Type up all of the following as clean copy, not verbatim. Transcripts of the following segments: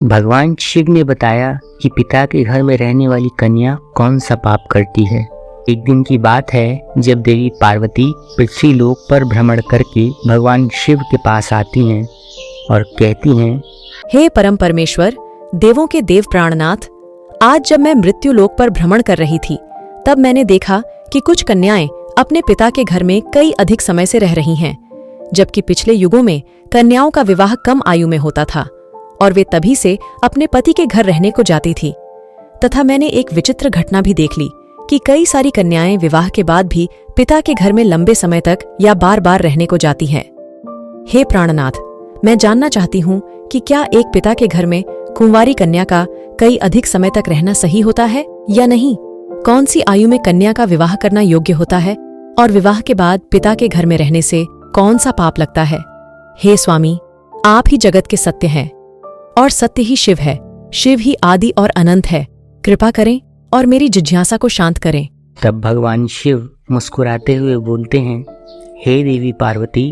भगवान शिव ने बताया कि पिता के घर में रहने वाली कन्या कौन सा पाप करती है। एक दिन की बात है जब देवी पार्वती पृथ्वी लोक पर भ्रमण करके भगवान शिव के पास आती हैं और कहती हैं, हे परम परमेश्वर, देवों के देव प्राणनाथ, आज जब मैं मृत्यु लोक पर भ्रमण कर रही थी तब मैंने देखा कि कुछ कन्याएं अपने पिता के घर में कई अधिक समय से रह रही हैं, जबकि पिछले युगों में कन्याओं का विवाह कम आयु में होता था और वे तभी से अपने पति के घर रहने को जाती थी। तथा मैंने एक विचित्र घटना भी देख ली कि कई सारी कन्याएं विवाह के बाद भी पिता के घर में लंबे समय तक या बार बार रहने को जाती हैं। हे प्राणनाथ, मैं जानना चाहती हूँ कि क्या एक पिता के घर में कुंवारी कन्या का कई अधिक समय तक रहना सही होता है या नहीं? कौन सी आयु में कन्या का विवाह करना योग्य होता है और विवाह के बाद पिता के घर में रहने से कौन सा पाप लगता है? हे स्वामी, आप ही जगत के सत्य हैं और सत्य ही शिव है। शिव ही आदि और अनंत है। कृपा करें और मेरी जिज्ञासा को शांत करें। तब भगवान शिव मुस्कुराते हुए बोलते हैं, हे देवी पार्वती,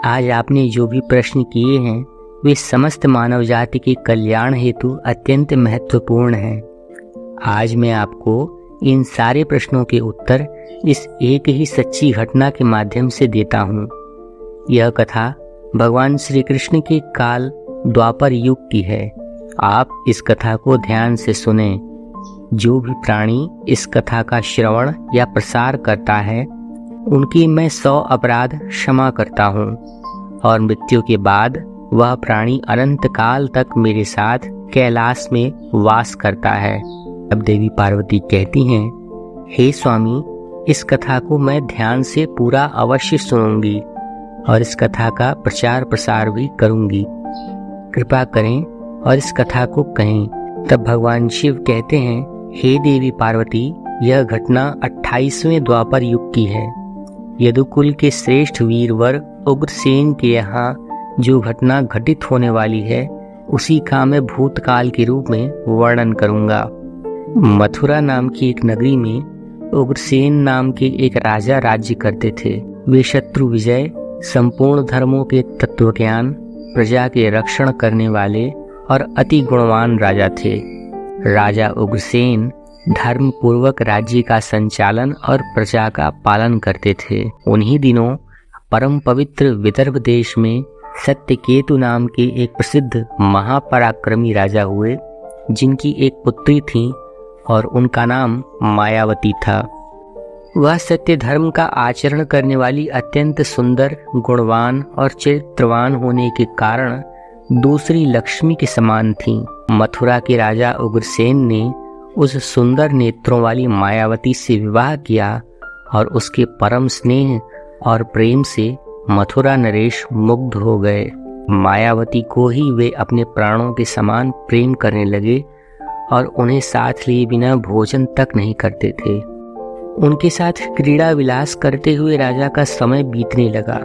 आज आपने जो भी प्रश्न किए हैं वे समस्त मानव जाति के कल्याण हेतु अत्यंत महत्वपूर्ण हैं। आज मैं आपको इन सारे प्रश्नों के उत्तर इस एक ही सच्ची घटना के माध्यम से देता हूँ। यह कथा भगवान श्री कृष्ण के काल द्वापर युग की है। आप इस कथा को ध्यान से सुने। जो भी प्राणी इस कथा का श्रवण या प्रसार करता है उनकी मैं 100 अपराध क्षमा करता हूँ और मृत्यु के बाद वह प्राणी अनंत काल तक मेरे साथ कैलाश में वास करता है। अब देवी पार्वती कहती हैं, हे स्वामी, इस कथा को मैं ध्यान से पूरा अवश्य सुनूंगी और इस कथा का प्रचार प्रसार भी करूंगी। कृपा करें और इस कथा को कहें। तब भगवान शिव कहते हैं, हे देवी पार्वती, यह घटना 28वें द्वापर युग की है। यदुकुल के श्रेष्ठ वीरवर उग्रसेन के यहाँ जो घटना घटित होने वाली है उसी का मैं भूतकाल के रूप में वर्णन करूंगा। मथुरा नाम की एक नगरी में उग्रसेन नाम के एक राजा राज्य करते थे। वे शत्रु विजय, संपूर्ण धर्मों के तत्वज्ञान, प्रजा के रक्षण करने वाले और अति गुणवान राजा थे। राजा उग्रसेन धर्म पूर्वक राज्य का संचालन और प्रजा का पालन करते थे। उन्हीं दिनों परम पवित्र विदर्भ देश में सत्यकेतु नाम के एक प्रसिद्ध महापराक्रमी राजा हुए, जिनकी एक पुत्री थी और उनका नाम मायावती था। वह सत्य धर्म का आचरण करने वाली अत्यंत सुंदर, गुणवान और चरित्रवान होने के कारण दूसरी लक्ष्मी के समान थीं। मथुरा के राजा उग्रसेन ने उस सुंदर नेत्रों वाली मायावती से विवाह किया और उसके परम स्नेह और प्रेम से मथुरा नरेश मुग्ध हो गए। मायावती को ही वे अपने प्राणों के समान प्रेम करने लगे और उन्हें साथ लिए बिना भोजन तक नहीं करते थे। उनके साथ क्रीड़ा विलास करते हुए राजा का समय बीतने लगा।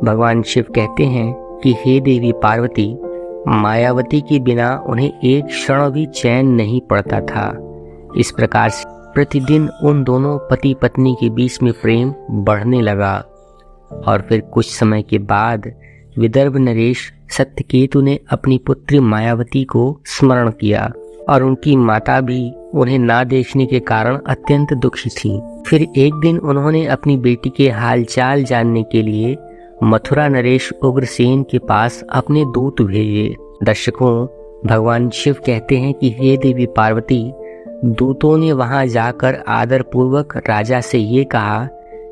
भगवान शिव कहते हैं कि हे देवी पार्वती, मायावती के बिना उन्हें एक क्षण भी चैन नहीं पड़ता था। इस प्रकार से प्रतिदिन उन दोनों पति पत्नी के बीच में प्रेम बढ़ने लगा और फिर कुछ समय के बाद विदर्भ नरेश सत्यकेतु ने अपनी पुत्री मायावती को स्मरण किया और उनकी माता भी उन्हें ना देखने के कारण अत्यंत दुखी थी। फिर एक दिन उन्होंने अपनी बेटी के हालचाल जानने के लिए मथुरा नरेश उग्रसेन के पास अपने दूत भेजे। दर्शकों, भगवान शिव कहते हैं कि हे देवी पार्वती, दूतों ने वहां जाकर आदर पूर्वक राजा से ये कहा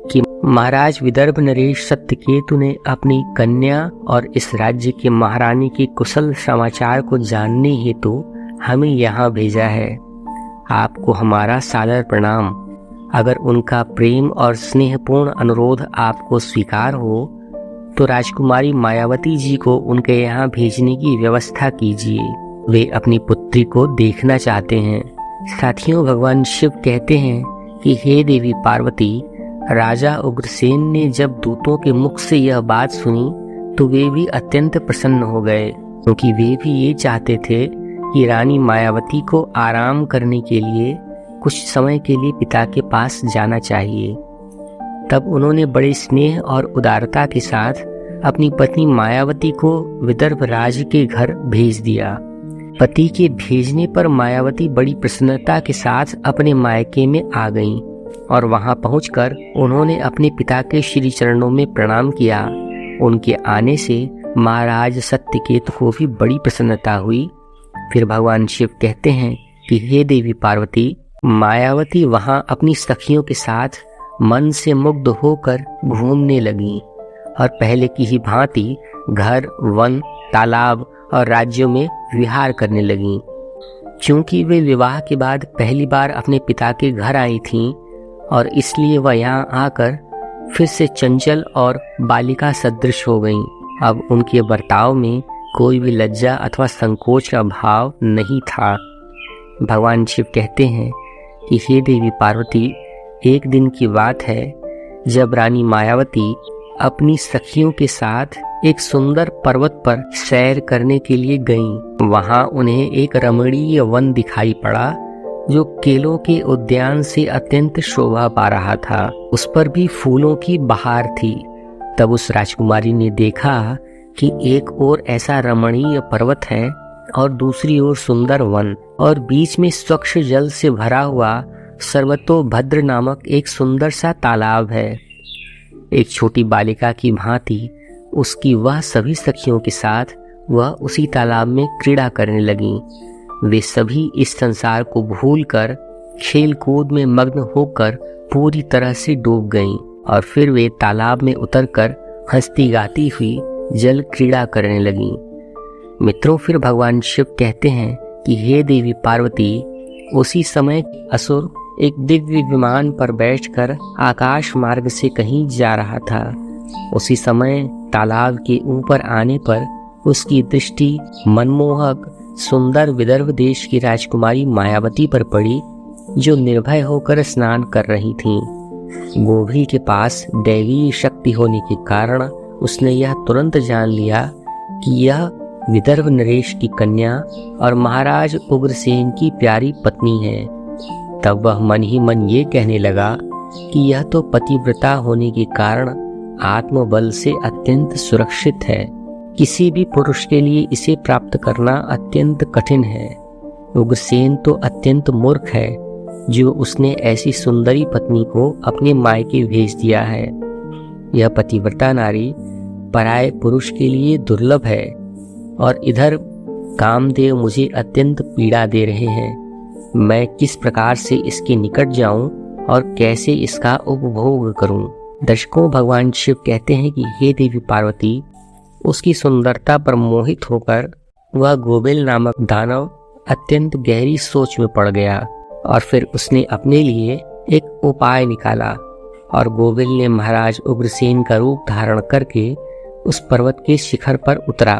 कि महाराज विदर्भ नरेश सत्यकेतु ने अपनी कन्या और इस राज्य के महारानी के कुशल समाचार को जानने हेतु हमें यहाँ भेजा है। आपको हमारा सादर प्रणाम। अगर उनका प्रेम और स्नेहपूर्ण अनुरोध आपको स्वीकार हो तो राजकुमारी मायावती जी को उनके यहाँ भेजने की व्यवस्था कीजिए। वे अपनी पुत्री को देखना चाहते हैं। साथियों, भगवान शिव कहते हैं कि हे देवी पार्वती, राजा उग्रसेन ने जब दूतों के मुख से यह बात सुनी तो वे भी अत्यंत प्रसन्न हो गए, क्योंकि वे भी ये चाहते थे कि रानी मायावती को आराम करने के लिए कुछ समय के लिए पिता के पास जाना चाहिए। तब उन्होंने बड़े स्नेह और उदारता के साथ अपनी पत्नी मायावती को विदर्भ राज्य के घर भेज दिया। पति के भेजने पर मायावती बड़ी प्रसन्नता के साथ अपने मायके में आ गईं और वहां पहुंचकर उन्होंने अपने पिता के श्री चरणों में प्रणाम किया। उनके आने से महाराज सत्यकेतु को भी बड़ी प्रसन्नता हुई। फिर भगवान शिव कहते हैं कि हे देवी पार्वती, मायावती वहां अपनी सखियों के साथ मन से मुग्ध होकर घूमने लगी और पहले की ही भांति घर, वन, तालाब और राज्यों में विहार करने लगीं। क्योंकि वे विवाह के बाद पहली बार अपने पिता के घर आई थीं और इसलिए वह यहाँ आकर फिर से चंचल और बालिका सदृश हो गईं। अब उनके बर्ताव में कोई भी लज्जा अथवा संकोच का भाव नहीं था। भगवान शिव कहते हैं कि हे देवी पार्वती, एक दिन की बात है जब रानी मायावती अपनी सखियों के साथ एक सुंदर पर्वत पर सैर करने के लिए गईं। वहां उन्हें एक रमणीय वन दिखाई पड़ा जो केलों के उद्यान से अत्यंत शोभा पा रहा था। उस पर भी फूलों की बहार थी। तब उस राजकुमारी ने देखा कि एक ओर ऐसा रमणीय पर्वत है और दूसरी ओर सुंदर वन और बीच में स्वच्छ जल से भरा हुआ सर्वतोभद्र नामक एक सुंदर सा तालाब है। एक छोटी बालिका की भांति उसकी वह सभी सखियों के साथ वह उसी तालाब में क्रीड़ा करने लगीं। वे सभी इस संसार को भूलकर खेल कूद में मग्न होकर पूरी तरह से डूब गईं और फिर वे तालाब में उतरकर हंसती गाती हुई जल क्रीड़ा करने लगीं। मित्रों, फिर भगवान शिव कहते हैं कि हे देवी पार्वती, उसी समय असुर एक दिव्य विमान पर बैठकर आकाश मार्ग से कहीं जा रहा था। उसी समय तालाब के ऊपर आने पर उसकी दृष्टि मनमोहक सुंदर विदर्भ देश की राजकुमारी मायावती पर पड़ी, जो निर्भय होकर स्नान कर रही थीं। गोभी के पास दैवीय शक्ति होने के कारण उसने यह तुरंत जान लिया कि यह विदर्भ नरेश की कन्या और महाराज उग्रसेन की प्यारी पत्नी है। तब वह मन ही मन ये कहने लगा कि यह तो पतिव्रता होने के कारण आत्मबल से अत्यंत सुरक्षित है। किसी भी पुरुष के लिए इसे प्राप्त करना अत्यंत कठिन है। उग्रसेन तो अत्यंत मूर्ख है जो उसने ऐसी सुंदरी पत्नी को अपने मायके भेज दिया है। यह पतिव्रता नारी पराये पुरुष के लिए दुर्लभ है और इधर कामदेव मुझे अत्यंत पीड़ा दे रहे हैं। मैं किस प्रकार से इसके निकट जाऊं और कैसे इसका उपभोग करूं। दर्शकों, भगवान शिव कहते हैं कि हे देवी पार्वती, उसकी सुंदरता पर मोहित होकर वह गोबिल नामक दानव अत्यंत गहरी सोच में पड़ गया और फिर उसने अपने लिए एक उपाय निकाला और गोबिल ने महाराज उग्रसेन का रूप धारण करके उस पर्वत के शिखर पर उतरा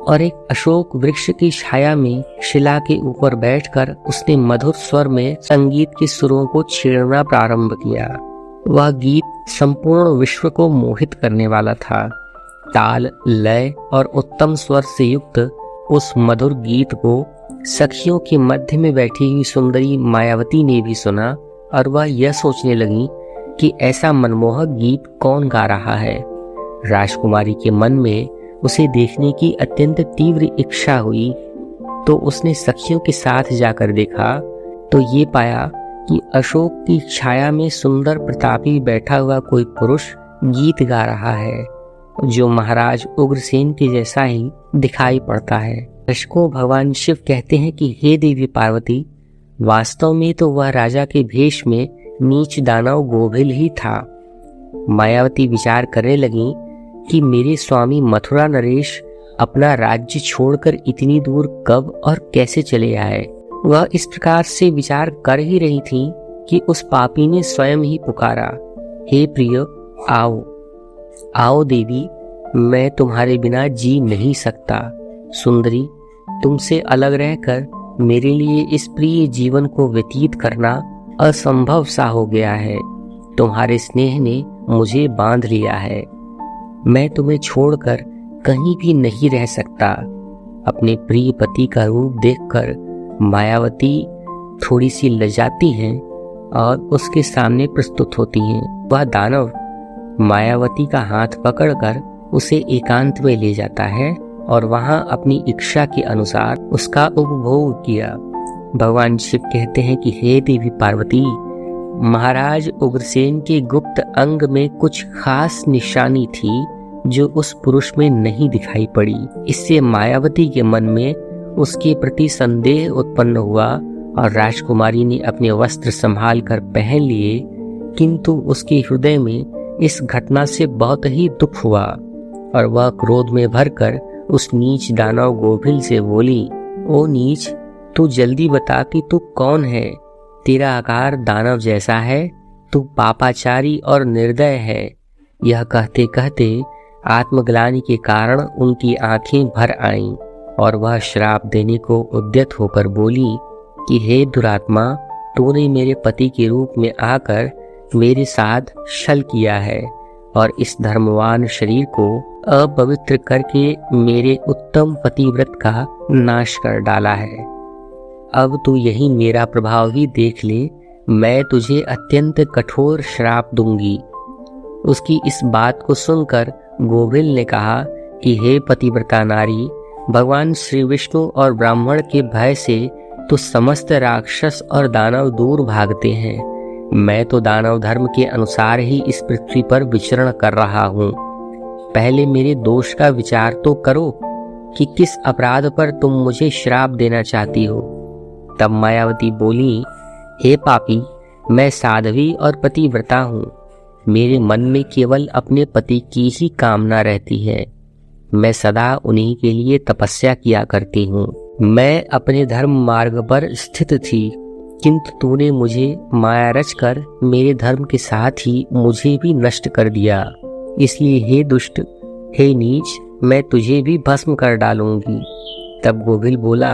और एक अशोक वृक्ष की छाया में शिला के ऊपर बैठकर उसने मधुर स्वर में संगीत के सुरों को छेड़ना प्रारंभ किया। वह गीत संपूर्ण विश्व को मोहित करने वाला था। ताल, लय और उत्तम स्वर से युक्त उस मधुर गीत को सखियों के मध्य में बैठी हुई सुंदरी मायावती ने भी सुना और वह यह सोचने लगी कि ऐसा मनमोहक गीत कौन गा रहा है। राजकुमारी के मन में उसे देखने की अत्यंत तीव्र इच्छा हुई, तो उसने सखियों के साथ जाकर देखा तो ये पाया कि अशोक की छाया में सुंदर प्रतापी बैठा हुआ कोई पुरुष गीत गा रहा है जो महाराज उग्रसेन के जैसा ही दिखाई पड़ता है। दर्शकों, भगवान शिव कहते हैं कि हे देवी पार्वती, वास्तव में तो वह राजा के भेष में नीच दानव गोभिल ही था। मायावती विचार करने लगी कि मेरे स्वामी मथुरा नरेश अपना राज्य छोड़कर इतनी दूर कब और कैसे चले आए। वह इस प्रकार से विचार कर ही रही थी कि उस पापी ने स्वयं ही पुकारा, हे प्रिय, आओ आओ देवी, मैं तुम्हारे बिना जी नहीं सकता। सुंदरी, तुमसे अलग रहकर मेरे लिए इस प्रिय जीवन को व्यतीत करना असंभव सा हो गया है। तुम्हारे स्नेह ने मुझे बांध लिया है। मैं तुम्हें छोड़कर कहीं भी नहीं रह सकता। अपने प्रिय पति का रूप देखकर मायावती थोड़ी सी लजाती हैं और उसके सामने प्रस्तुत होती हैं। वह दानव मायावती का हाथ पकड़कर उसे एकांत में ले जाता है और वहां अपनी इच्छा के अनुसार उसका उपभोग किया। भगवान शिव कहते हैं कि हे देवी पार्वती, महाराज उग्रसेन के गुप्त अंग में कुछ खास निशानी थी जो उस पुरुष में नहीं दिखाई पड़ी। इससे मायावती के मन में उसके प्रति संदेह उत्पन्न हुआ और राजकुमारी ने अपने वस्त्र संभाल कर पहन लिए, किंतु उसके हृदय में इस घटना से बहुत ही दुख हुआ और वह क्रोध में भरकर उस नीच दानव गोभिल से बोली, ओ नीच, तू जल्दी बता कि तू कौन है? तेरा आकार दानव जैसा है, तू पापाचारी और निर्दय है। यह कहते कहते आत्मग्लानि के कारण उनकी आंखें भर आईं और वह श्राप देने को उद्यत होकर बोली कि हे दुरात्मा, तूने मेरे पति के रूप में आकर मेरे साथ छल किया है और इस धर्मवान शरीर को अपवित्र करके मेरे उत्तम पतिव्रत का नाश कर डाला है। अब तू यही मेरा प्रभाव ही देख ले, मैं तुझे अत्यंत कठोर श्राप दूंगी। उसकी इस बात को सुनकर गोभिल ने कहा कि हे पतिव्रता नारी, भगवान श्री विष्णु और ब्राह्मण के भय से तो समस्त राक्षस और दानव दूर भागते हैं। मैं तो दानव धर्म के अनुसार ही इस पृथ्वी पर विचरण कर रहा हूँ। पहले मेरे दोष का विचार तो करो कि किस अपराध पर तुम मुझे श्राप देना चाहती हो। तब मायावती बोली, हे पापी, मैं साध्वी और पतिव्रता हूँ। मेरे मन में केवल अपने पति की ही कामना रहती है। मैं सदा उन्हीं के लिए तपस्या किया करती हूँ। मैं अपने धर्म मार्ग पर स्थित थी, किंतु तूने मुझे माया रचकर मेरे धर्म के साथ ही मुझे भी नष्ट कर दिया। इसलिए हे दुष्ट, हे नीच, मैं तुझे भी भस्म कर डालूंगी। तब गोभिल बोला,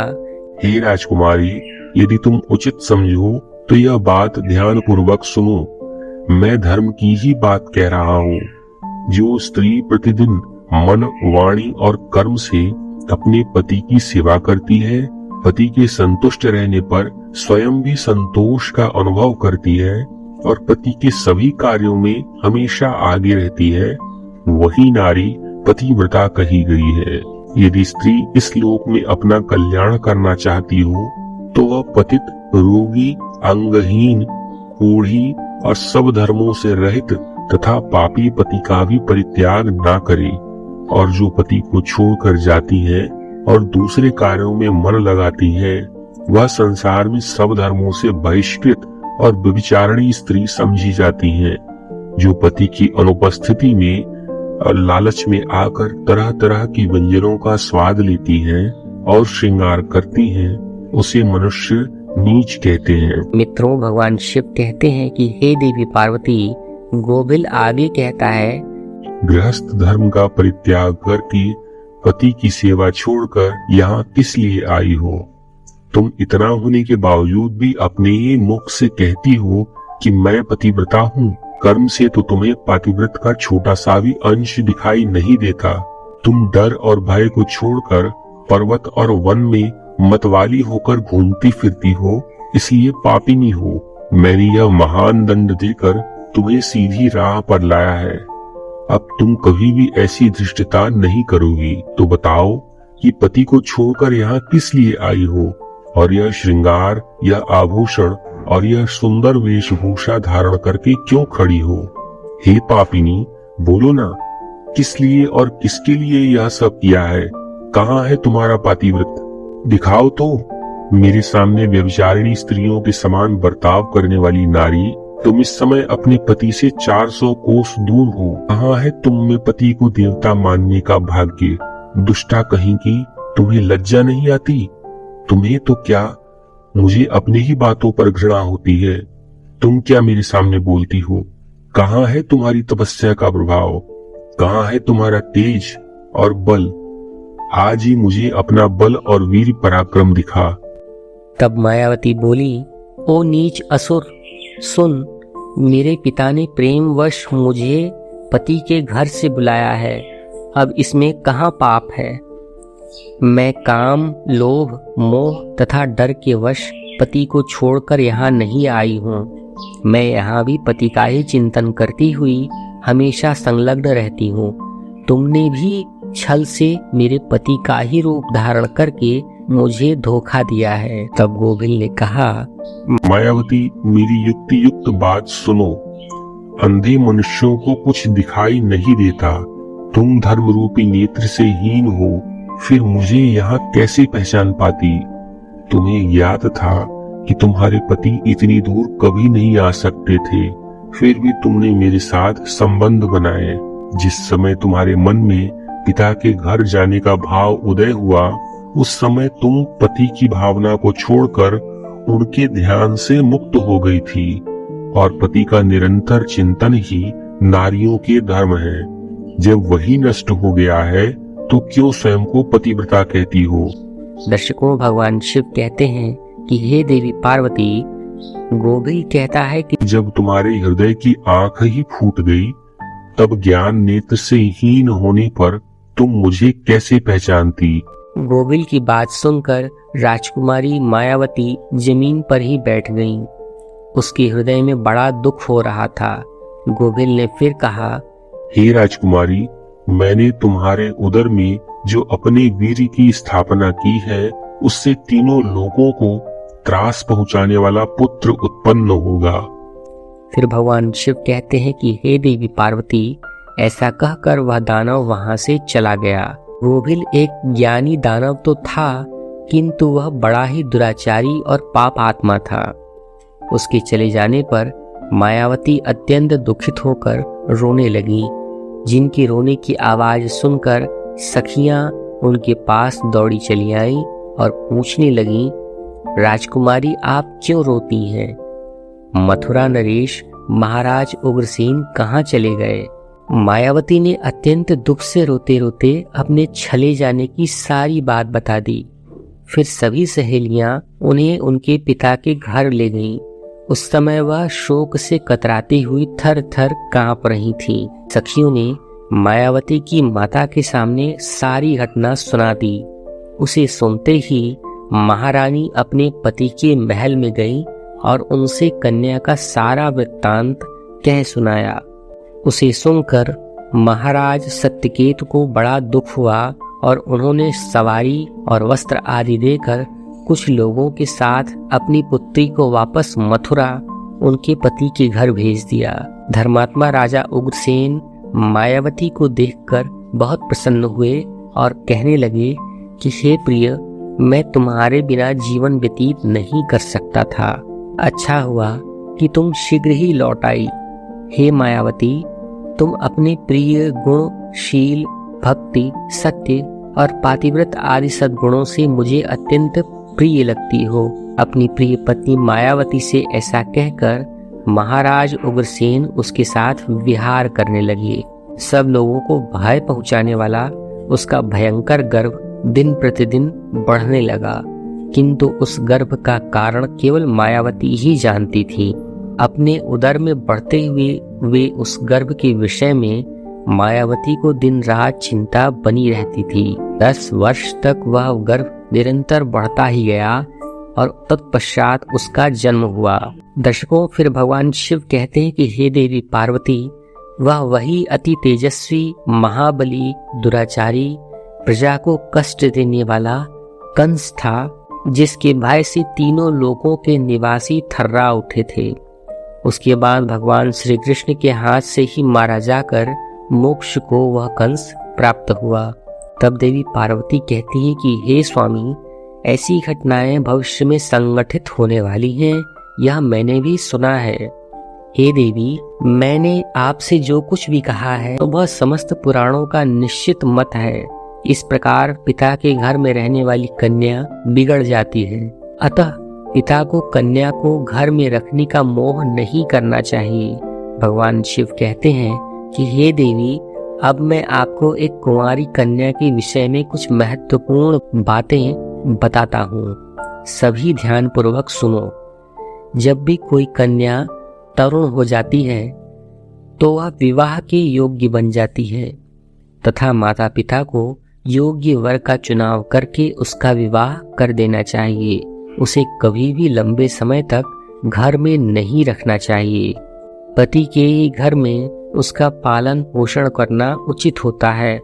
हे राजकुमारी, यदि तुम उचित समझो तो यह बात ध्यान पूर्वक सुनो। मैं धर्म की ही बात कह रहा हूँ। जो स्त्री प्रतिदिन मन, वाणी और कर्म से अपने पति की सेवा करती है, पति के संतुष्ट रहने पर स्वयं भी संतोष का अनुभव करती है और पति के सभी कार्यों में हमेशा आगे रहती है, वही नारी पतिव्रता कही गई है। यदि स्त्री इस लोक में अपना कल्याण करना चाहती हो तो वह पतित, रोगी, अंगहीन, बूढ़ी और सब धर्मों से रहित तथा पापी पति का भी परित्याग ना करे। और जो पति को छोड़कर जाती है और दूसरे कार्यों में मन लगाती है, वह संसार में सब धर्मों से बहिष्कृत और व्यभिचारिणी स्त्री समझी जाती है। जो पति की अनुपस्थिति में और लालच में आकर तरह तरह की व्यंजनों का स्वाद लेती है और श्रृंगार करती है, उसे मनुष्य नीच कहते हैं। मित्रों, भगवान शिव कहते हैं कि हे देवी पार्वती, गोभिल आगे कहता है, गृहस्थ धर्म का परित्याग करके पति की सेवा छोड़कर यहाँ किस लिए आई हो? तुम इतना होने के बावजूद भी अपने ही मुख से कहती हो कि मैं पतिव्रता हूँ। कर्म से तो तुम्हें पतिव्रत का छोटा सा भी अंश दिखाई नहीं देता। तुम डर और भय को छोड़कर पर्वत और वन में मतवाली होकर घूमती फिरती हो, इसलिए पापिनी हो। मैंने यह महान दंड देकर तुम्हें सीधी राह पर लाया है। अब तुम कभी भी ऐसी धृष्टता नहीं करोगी। तो बताओ कि पति को छोड़कर यहाँ किस लिए आई हो, और यह श्रृंगार, यह आभूषण और यह सुंदर वेशभूषा धारण करके क्यों खड़ी हो? हे पापिनी, बोलो ना, किस लिए और किसके लिए यह सब किया है? कहाँ है तुम्हारा पतिव्रत? दिखाओ तो। मेरे सामने व्यभिचारिणी स्त्रियों के समान बर्ताव करने वाली नारी, तुम इस समय अपने पति से 400 कोस दूर हो। कहाँ है तुम में पति को देवता मानने का भाग्य? दुष्टा कहीं की, तुम्हें लज्जा नहीं आती? तुम्हें तो क्या, मुझे अपने ही बातों पर घृणा होती है। तुम क्या मेरे सामने बोलती हो? कहाँ है तुम्हारी तपस्या का प्रभाव? कहाँ है तुम्हारा तेज और बल? आज ही मुझे अपना बल और वीर पराक्रम दिखा। तब मायावती बोली, ओ नीच असुर, सुन, मेरे पिता ने प्रेमवश मुझे पति के घर से बुलाया है। अब इसमें कहाँ पाप है? मैं काम, लोभ, मोह तथा डर के वश पति को छोड़कर यहाँ नहीं आई हूँ। मैं यहाँ भी पति का ही चिंतन करती हुई हमेशा संलग्न रहती हूँ। तुमने भी छल से मेरे पति का ही रूप धारण करके मुझे धोखा दिया है। तब गोविल ने कहा, मायावती, मेरी युक्ति युक्त बात सुनो। अंधे मनुष्यों को कुछ दिखाई नहीं देता। तुम धर्म रूपी नेत्र से हीन हो, फिर मुझे यहाँ कैसे पहचान पाती? तुम्हें याद था कि तुम्हारे पति इतनी दूर कभी नहीं आ सकते थे, फिर भी तुमने मेरे साथ संबंध बनाए। जिस समय तुम्हारे मन में पिता के घर जाने का भाव उदय हुआ, उस समय तुम पति की भावना को छोड़कर उनके ध्यान से मुक्त हो गई थी, और पति का निरंतर चिंतन ही नारियों के धर्म है। जब वही नष्ट हो गया है तो क्यों स्वयं को पतिव्रता कहती हो? दर्शकों, भगवान शिव कहते हैं कि हे देवी पार्वती, गोविल कहता है कि जब तुम्हारे हृदय की आंख ही फूट गई, तब ज्ञान नेत्र से हीन होने पर तुम मुझे कैसे पहचानती? गोविल की बात सुनकर राजकुमारी मायावती जमीन पर ही बैठ गईं। उसके हृदय में बड़ा दुख हो रहा था। गोविल ने फिर कहा, हे राजकुमारी, मैंने तुम्हारे उदर में जो अपने वीर की स्थापना की है, उससे तीनों लोगों को त्रास पहुंचाने वाला पुत्र उत्पन्न होगा। फिर भगवान शिव कहते हैं कि हे देवी पार्वती, ऐसा कहकर वह दानव वहां से चला गया। गोविल एक ज्ञानी दानव तो था, किंतु वह बड़ा ही दुराचारी और पाप आत्मा था। उसके चले जाने पर मायावती अत्यंत दुखित होकर रोने लगी। जिनकी रोने की आवाज सुनकर सखियां उनके पास दौड़ी चली आईं और पूछने लगीं, राजकुमारी, आप क्यों रोती हैं? मथुरा नरेश महाराज उग्रसेन कहाँ चले गए? मायावती ने अत्यंत दुख से रोते रोते अपने छले जाने की सारी बात बता दी। फिर सभी सहेलियां उन्हें उनके पिता के घर ले गईं। उस समय वह शोक से कतराती हुई थर थर कांप रही थी। सखियों ने मायावती की माता के सामने सारी घटना सुना दी। उसे सुनते ही महारानी अपने पति के महल में गई और उनसे कन्या का सारा वृत्तांत कह सुनाया। उसे सुनकर महाराज सत्यकेतु को बड़ा दुख हुआ और उन्होंने सवारी और वस्त्र आदि देकर कुछ लोगों के साथ अपनी पुत्री को वापस मथुरा उनके पति के घर भेज दिया। धर्मात्मा राजा उग्रसेन मायावती को देखकर बहुत प्रसन्न हुए और कहने लगे कि हे प्रिय, मैं तुम्हारे बिना जीवन व्यतीत नहीं कर सकता था। अच्छा हुआ कि तुम शीघ्र ही लौट आई। हे मायावती, तुम अपने प्रिय गुण, शील, भक्ति, सत्य और पातिव्रत आदि सद्गुणों से मुझे अत्यंत प्रिय लगती हो। अपनी प्रिय पत्नी मायावती से ऐसा कहकर महाराज उग्रसेन उसके साथ विहार करने लगे। सब लोगों को भय पहुंचाने वाला उसका भयंकर गर्व दिन प्रतिदिन बढ़ने लगा, किंतु उस गर्भ का कारण केवल मायावती ही जानती थी। अपने उदर में बढ़ते हुए वे उस गर्भ के विषय में मायावती को दिन रात चिंता बनी रहती थी। 10 वर्ष तक वह गर्भ निरंतर बढ़ता ही गया और तत्पश्चात उसका जन्म हुआ। दर्शकों, फिर भगवान शिव कहते हैं कि हे देवी पार्वती, वह वही अति तेजस्वी, महाबली, दुराचारी, प्रजा को कष्ट देने वाला कंस था, जिसके भय से तीनों लोकों के निवासी थर्रा उठे थे। उसके बाद भगवान श्री कृष्ण के हाथ से ही मारा जाकर मोक्ष को वह कंस प्राप्त हुआ। तब देवी पार्वती कहती हैं कि हे स्वामी, ऐसी घटनाएं भविष्य में संगठित होने वाली हैं, यह मैंने भी सुना है। हे देवी, मैंने आपसे जो कुछ भी कहा है वह समस्त पुराणों का निश्चित मत है। इस प्रकार पिता के घर में रहने वाली कन्या बिगड़ जाती है, अतः पिता को कन्या को घर में रखने का मोह नहीं करना चाहिए। भगवान शिव कहते हैं कि हे देवी, अब मैं आपको एक कुंवारी कन्या के विषय में कुछ महत्वपूर्ण बातें बताता हूँ। सभी ध्यान पूर्वक सुनो। जब भी कोई कन्या तरुण हो जाती है तो वह विवाह के योग्य बन जाती है तथा माता पिता को योग्य वर का चुनाव करके उसका विवाह कर देना चाहिए। उसे कभी भी लंबे समय तक घर में नहीं रखना चाहिए। पति के ही घर में उसका पालन पोषण करना उचित होता है।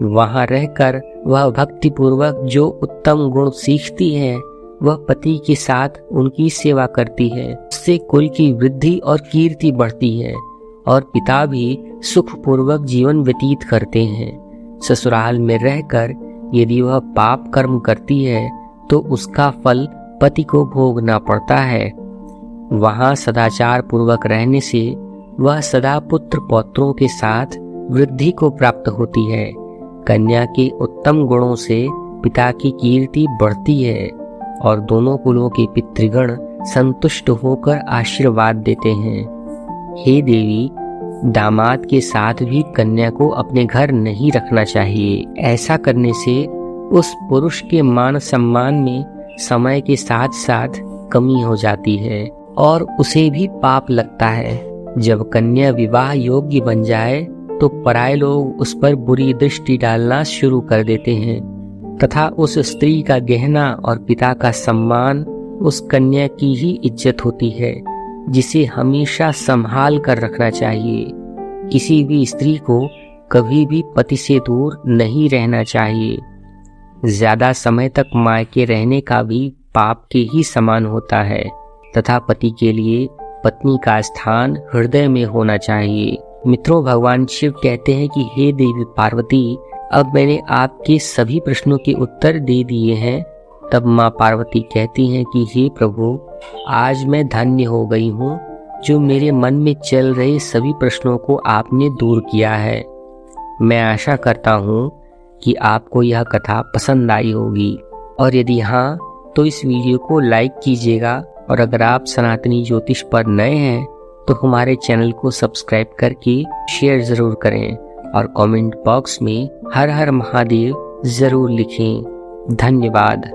वहां रहकर वह भक्ति पूर्वक जो उत्तम गुण सीखती है वह पति के साथ उनकी सेवा करती है। उससे कुल की वृद्धि और कीर्ति बढ़ती है और पिता भी सुख पूर्वक जीवन व्यतीत करते हैं। ससुराल में रहकर यदि वह पाप कर्म करती है तो उसका फल पति को भोगना पड़ता है। वहां सदाचार पूर्वक रहने से वह सदा पुत्र पौत्रों के साथ वृद्धि को प्राप्त होती है। कन्या के उत्तम गुणों से पिता की कीर्ति बढ़ती है और दोनों कुलों के पितृगण संतुष्ट होकर आशीर्वाद देते हैं। हे देवी, दामाद के साथ भी कन्या को अपने घर नहीं रखना चाहिए। ऐसा करने से उस पुरुष के मान सम्मान में समय के साथ साथ कमी हो जाती है और उसे भी पाप लगता है। जब कन्या विवाह योग्य बन जाए तो पराये लोग उस पर बुरी दृष्टि डालना शुरू कर देते हैं तथा उस स्त्री का गहना और पिता का सम्मान उस कन्या की ही इज्जत होती है, जिसे हमेशा संभाल कर रखना चाहिए। किसी भी स्त्री को कभी भी पति से दूर नहीं रहना चाहिए। ज्यादा समय तक मायके रहने का भी पाप के ही समान होता है तथा पति के लिए पत्नी का स्थान हृदय में होना चाहिए। मित्रों, भगवान शिव कहते हैं कि हे देवी पार्वती, अब मैंने आपके सभी प्रश्नों के उत्तर दे दिए हैं। तब माँ पार्वती कहती हैं कि हे प्रभु, आज मैं धन्य हो गई हूँ जो मेरे मन में चल रहे सभी प्रश्नों को आपने दूर किया है। मैं आशा करता हूँ कि आपको यह कथा पसंद आई होगी और यदि हाँ तो इस वीडियो को लाइक कीजिएगा और अगर आप सनातनी ज्योतिष पर नए हैं तो हमारे चैनल को सब्सक्राइब करके शेयर जरूर करें और कमेंट बॉक्स में हर हर महादेव जरूर लिखें। धन्यवाद।